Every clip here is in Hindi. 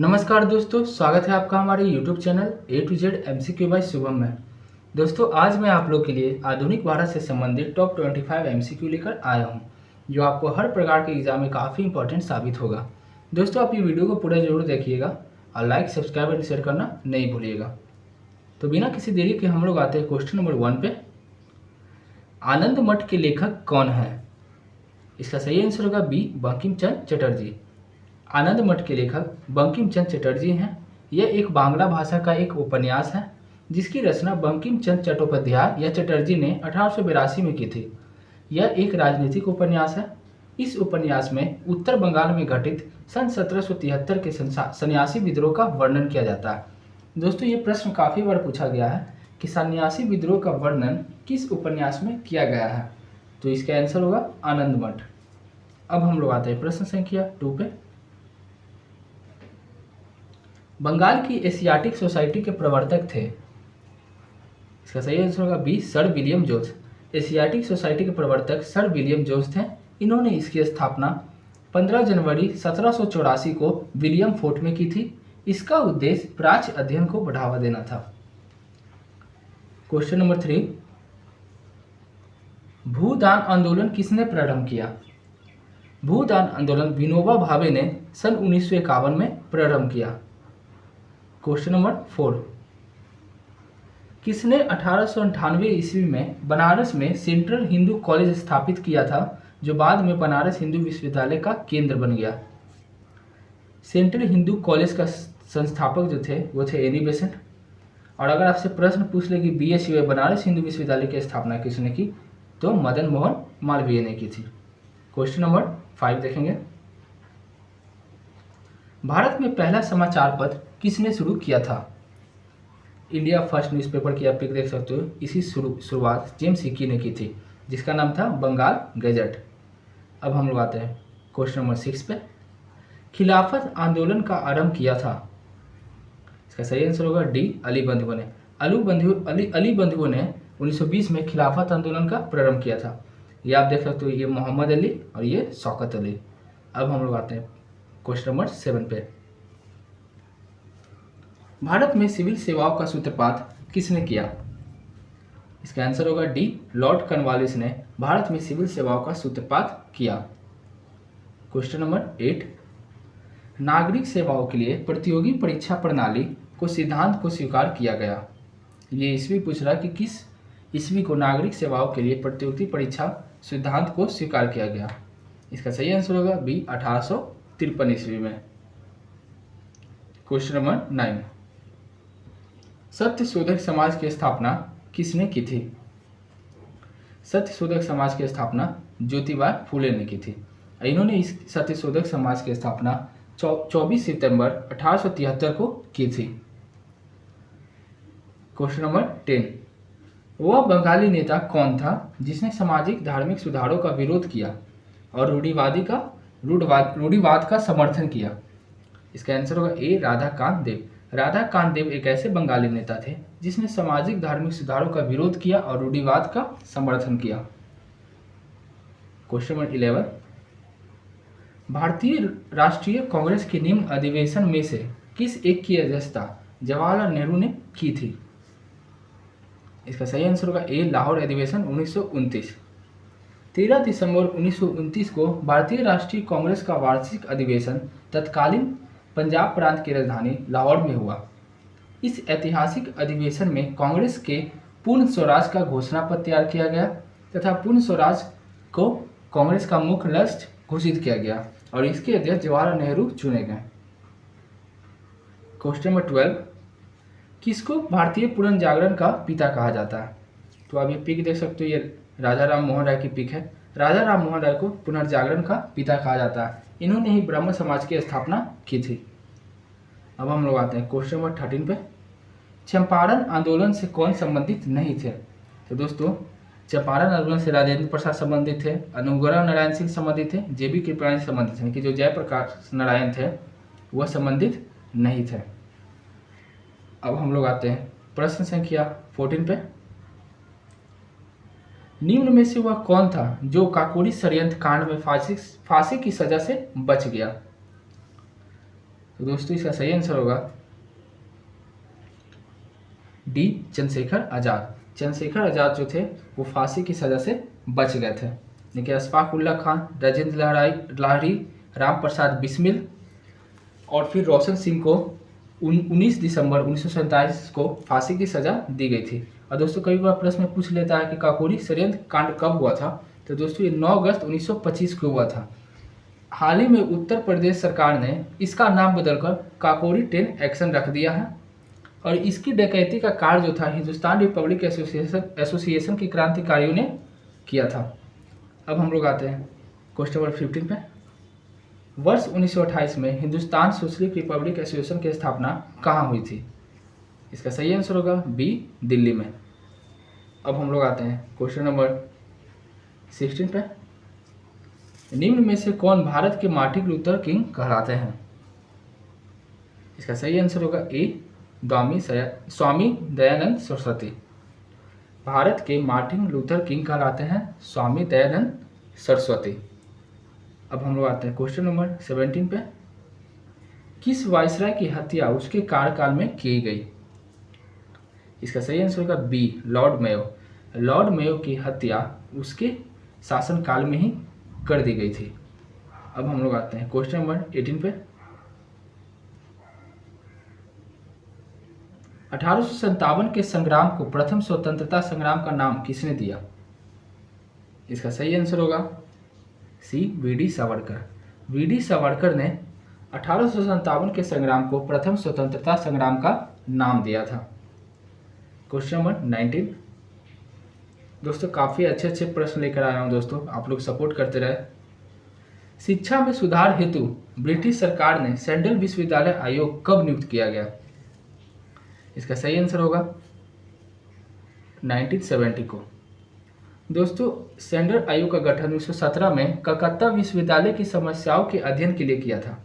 नमस्कार दोस्तों, स्वागत है आपका हमारे YouTube channel A to Z MCQ by Shubham में। दोस्तों, आज मैं आप लोग के लिए आधुनिक भारत से संबंधित टॉप 25 MCQ लेकर आया हूं, जो आपको हर प्रकार के एग्जाम में काफ़ी इंपॉर्टेंट साबित होगा। दोस्तों, आप ये वीडियो को पूरा जरूर देखिएगा और लाइक, सब्सक्राइब और शेयर करना नहीं भूलिएगा। तो बिना किसी देरी के हम लोग आते हैं क्वेश्चन नंबर 1 पे। आनंद मठ के लेखक कौन है? इसका सही आंसर होगा बी, बंकिम चंद्र चटर्जी। आनंद मठ के लेखक बंकिम चंद्र चटर्जी हैं। यह एक बांग्ला भाषा का एक उपन्यास है जिसकी रचना बंकिम चंद्र चट्टोपाध्याय या चटर्जी ने 1882 में की थी। यह एक राजनीतिक उपन्यास है। इस उपन्यास में उत्तर बंगाल में घटित सन 1773 के सन्यासी विद्रोह का वर्णन किया जाता है। दोस्तों, ये प्रश्न काफ़ी बार पूछा गया है कि सन्यासी विद्रोह का वर्णन किस उपन्यास में किया गया है, तो इसका आंसर होगा आनंद मठ। अब हम लोग आते हैं प्रश्न संख्या 2 पे। बंगाल की एशियाटिक सोसाइटी के प्रवर्तक थे। इसका सही आंसर होगा B, sir William Jones. Asiatic Society के प्रवर्तक सर विलियम जोन्स थे। इन्होंने इसकी स्थापना 15 जनवरी 1784 को विलियम फोर्ट में की थी। इसका उद्देश्य प्राच्य अध्ययन को बढ़ावा देना था। क्वेश्चन नंबर 3, भूदान आंदोलन किसने प्रारंभ किया? भूदान आंदोलन विनोबा भावे ने सन 1951 में प्रारंभ किया। क्वेश्चन नंबर 4, किसने 1898 ईस्वी में बनारस में सेंट्रल हिंदू कॉलेज स्थापित किया था, जो बाद में बनारस हिंदू विश्वविद्यालय का केंद्र बन गया? सेंट्रल हिंदू कॉलेज का संस्थापक जो थे वो थे एनी बेसेंट। और अगर आपसे प्रश्न पूछ ले कि BSU बनारस हिंदू विश्वविद्यालय की स्थापना किसने की, तो मदन मोहन मालवीय ने की थी। क्वेश्चन नंबर 5 देखेंगे। भारत में पहला समाचार पत्र किसने शुरू किया था? इंडिया फर्स्ट न्यूज़पेपर की आप पिक देख सकते हो। इसी शुरुआत जेम्स हिकी ने की थी, जिसका नाम था बंगाल गैजेट। अब हम लोग आते हैं क्वेश्चन नंबर 6 पे। खिलाफत आंदोलन का आरंभ किया था। इसका सही आंसर होगा डी, अली बंधुओं ने। अली बंधुओं ने 1920 में खिलाफत आंदोलन का प्रारंभ किया था। ये आप देख सकते हो, ये मोहम्मद अली और ये शौकत अली। अब हम लोग आते हैं क्वेश्चन नंबर 7 पे। भारत में सिविल सेवाओं का सूत्रपात किसने किया? इसका आंसर होगा डी, लॉर्ड कॉर्नवालिस ने भारत में सिविल सेवाओं का सूत्रपात किया। क्वेश्चन नंबर 8, नागरिक सेवाओं के लिए प्रतियोगी परीक्षा प्रणाली को सिद्धांत को स्वीकार किया गया। ये ईस्वी पूछ रहा है कि किस ईस्वी को नागरिक सेवाओं के लिए प्रतियोगी परीक्षा सिद्धांत को स्वीकार किया गया। इसका सही आंसर होगा बी, 1853 ईस्वी में। क्वेश्चन नंबर 9, सत्यशोधक समाज की स्थापना किसने की थी? सत्यशोधक समाज की स्थापना ज्योतिबा फूले ने की थी। इन्होंने इस सत्यशोधक समाज की स्थापना 24 सितंबर 1873 को की थी। क्वेश्चन नंबर 10, वह बंगाली नेता कौन था जिसने सामाजिक धार्मिक सुधारों का विरोध किया और रूढ़िवाद का समर्थन किया? इसका आंसर होगा ए, राधाकांत देव। राधाकांत देव एक ऐसे बंगाली नेता थे जिसने सामाजिक धार्मिक सुधारों का विरोध किया और रूढ़िवाद का समर्थन किया। क्वेश्चन नंबर 11, भारतीय राष्ट्रीय कांग्रेस के निम्न अधिवेशन में से किस एक की अध्यक्षता जवाहरलाल नेहरू ने की थी? इसका सही आंसर होगा ए, लाहौर अधिवेशन 1929। 13 दिसंबर 1929 को भारतीय राष्ट्रीय कांग्रेस का वार्षिक अधिवेशन तत्कालीन पंजाब प्रांत की राजधानी लाहौर में हुआ। इस ऐतिहासिक अधिवेशन में कांग्रेस के पूर्ण स्वराज का घोषणा पत्र तैयार किया गया तथा पूर्ण स्वराज को कांग्रेस का मुख्य लक्ष्य घोषित किया गया और इसके अध्यक्ष जवाहरलाल नेहरू चुने गए। क्वेश्चन नंबर 12, किसको भारतीय पुनर्जागरण का पिता कहा जाता है? तो आप ये पिक देख सकते हो, ये राजा राम मोहन राय की पिक है। राजा राम मोहन राय को पुनर्जागरण का पिता कहा जाता है। इन्होंने ही ब्राह्मण समाज की स्थापना की थी। अब हम लोग आते हैं क्वेश्चन नंबर 13 पे। चंपारण आंदोलन से कौन संबंधित नहीं थे? तो दोस्तों, चंपारण आंदोलन से राजेंद्र प्रसाद संबंधित थे, अनुग्रह नारायण सिंह संबंधित थे, JB कृपलानी संबंधित थे, कि जो जयप्रकाश नारायण थे वह संबंधित नहीं थे। अब हम लोग आते हैं प्रश्न संख्या 14 पे। निम्न में से वह कौन था जो काकोरी षड्यंत्र कांड में फांसी की सजा से बच गया? तो दोस्तों इसका सही आंसर होगा डी, चंद्रशेखर आज़ाद। चंद्रशेखर आज़ाद जो थे वो फांसी की सज़ा से बच गए थे। देखिए अशफाक उल्ला खान, राजेंद्र लाहिड़ी, राम प्रसाद बिस्मिल और फिर रोशन सिंह को 19 दिसंबर 1947 को फांसी की सज़ा दी गई थी। और दोस्तों कई बार प्रश्न में पूछ लेता है कि काकोरी षड्यंत्र कांड कब हुआ था, तो दोस्तों ये 9 अगस्त 1925 को हुआ था। हाल ही में उत्तर प्रदेश सरकार ने इसका नाम बदलकर काकोरी 10 एक्शन रख दिया है। और इसकी डकैती का कार्य जो था हिंदुस्तान रिपब्लिक एसोसिएशन के क्रांतिकारियों ने किया था। अब हम लोग आते हैं क्वेश्चन नंबर 15 पे। वर्ष 1928 में हिंदुस्तान सोशलिस्ट रिपब्लिक एसोसिएशन की स्थापना कहाँ हुई थी? इसका सही आंसर होगा बी, दिल्ली में। अब हम लोग आते हैं क्वेश्चन नंबर 16 पे। निम्न में से कौन भारत के मार्टिन लूथर किंग कहलाते हैं? इसका सही आंसर होगा ए, स्वामी दयानंद सरस्वती। भारत के मार्टिन लूथर किंग कहलाते हैं स्वामी दयानंद सरस्वती। अब हम लोग आते हैं क्वेश्चन नंबर 17 पे। किस वायसराय की हत्या उसके कार्यकाल में की गई? इसका सही आंसर होगा B, Lord Mayo. Lord Mayo की हत्या उसके शासनकाल में ही कर दी गई थी। अब हम लोग आते हैं क्वेश्चन नंबर 18 पे। 1857 के संग्राम को प्रथम स्वतंत्रता संग्राम का नाम किसने दिया? इसका सही आंसर होगा सी, वी.डी. सावरकर। वी.डी. सावरकर ने 1857 के संग्राम को प्रथम स्वतंत्रता संग्राम का नाम दिया था। Question number 19। दोस्तों काफ़ी अच्छे अच्छे प्रश्न लेकर आया हूँ दोस्तों, आप लोग सपोर्ट करते रहे। शिक्षा में सुधार हेतु ब्रिटिश सरकार ने सेंट्रल विश्वविद्यालय आयोग कब नियुक्त किया गया? इसका सही आंसर होगा 1970 को। दोस्तों सेंट्रल आयोग का गठन 1917 में कलकत्ता विश्वविद्यालय की समस्याओं के अध्ययन के लिए किया था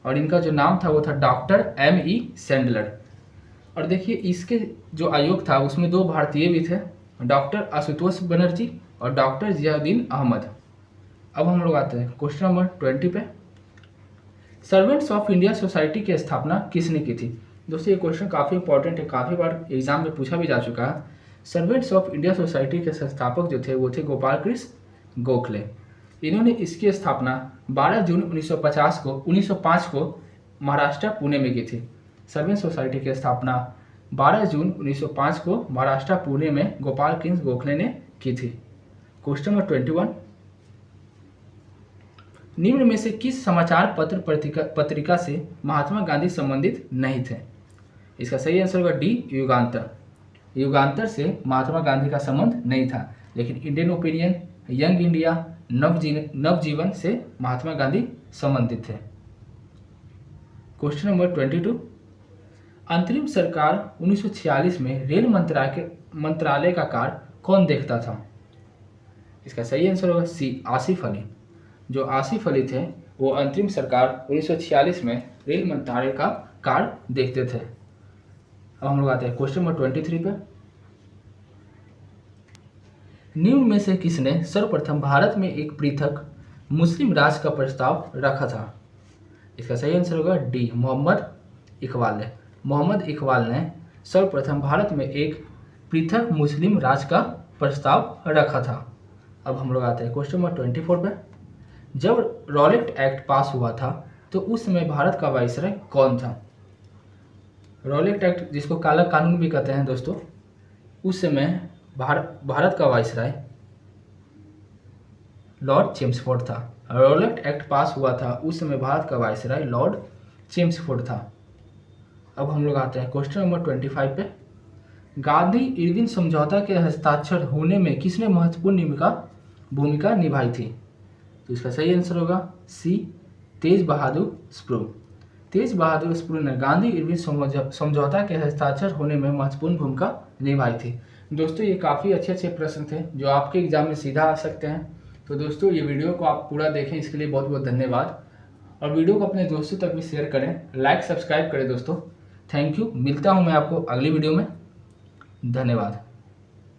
और इनका जो नाम था वो था डॉक्टर M.E. सैंडलर। और देखिए इसके जो आयोग था उसमें 2 भारतीय भी थे, डॉक्टर आशुतोष बनर्जी और डॉक्टर जियाउद्दीन अहमद। अब हम लोग आते हैं क्वेश्चन नंबर 20 पे। सर्वेंट्स ऑफ इंडिया सोसाइटी की स्थापना किसने की थी? दोस्तों ये क्वेश्चन काफ़ी इंपॉर्टेंट है, काफ़ी बार एग्जाम में पूछा भी जा चुका है। सर्वेंट्स ऑफ इंडिया सोसाइटी के संस्थापक जो थे वो थे गोपाल कृष्ण गोखले। इन्होंने इसकी स्थापना 12 जून 1905 को महाराष्ट्र पुणे में की थी। सर्वेंट सोसाइटी की स्थापना 12 जून 1905 को महाराष्ट्र पुणे में गोपाल कृष्ण गोखले ने की थी। Question number 21। निम्न में से किस समाचार पत्र पत्रिका से महात्मा गांधी संबंधित नहीं थे? इसका सही आंसर होगा डी, युगांतर। युगांतर से महात्मा गांधी का संबंध नहीं था, लेकिन इंडियन ओपिनियन, यंग इंडिया, नवजीवन से महात्मा गांधी संबंधित थे। Question number 22। अंतरिम सरकार 1946 में रेल मंत्रालय का कार्य कौन देखता था? इसका सही आंसर होगा सी, आसिफ अली। जो आसिफ अली थे वो अंतरिम सरकार 1946 में रेल मंत्रालय का कार्य देखते थे। अब हम लोग आते हैं क्वेश्चन नंबर 23 पे। निम्न में से किसने सर्वप्रथम भारत में एक पृथक मुस्लिम राज्य का प्रस्ताव रखा था? इसका सही आंसर होगा डी, मोहम्मद इकबाल ने। मोहम्मद इकबाल ने सर्वप्रथम भारत में एक पृथक मुस्लिम राज्य का प्रस्ताव रखा था। अब हम लोग आते हैं क्वेश्चन नंबर 24 पे। जब रॉलेट एक्ट पास हुआ था तो उस समय भारत का वाइसराय कौन था? रॉलेट एक्ट जिसको काला कानून भी कहते हैं दोस्तों, उस समय भारत का वाइसराय लॉर्ड चेम्सफोर्ड था। रॉलेट एक्ट पास हुआ था उस समय भारत का वाइसराय लॉर्ड चेम्सफोर्ड था। अब हम लोग आते हैं क्वेश्चन नंबर 25 पे। गांधी इरविन समझौता के हस्ताक्षर होने में किसने महत्वपूर्ण भूमिका निभाई थी? तो इसका सही आंसर होगा सी, तेज बहादुर स्प्रू। तेज बहादुर स्प्रू ने गांधी इरविन समझौता के हस्ताक्षर होने में महत्वपूर्ण भूमिका निभाई थी। दोस्तों ये काफ़ी अच्छे अच्छे प्रश्न थे जो आपके एग्जाम में सीधा आ सकते हैं। तो दोस्तों ये वीडियो को आप पूरा देखें, इसके लिए बहुत बहुत धन्यवाद। और वीडियो को अपने दोस्तों तक भी शेयर करें, लाइक सब्सक्राइब करें दोस्तों। Thank you. मिलता हूँ मैं आपको अगली वीडियो में। धन्यवाद।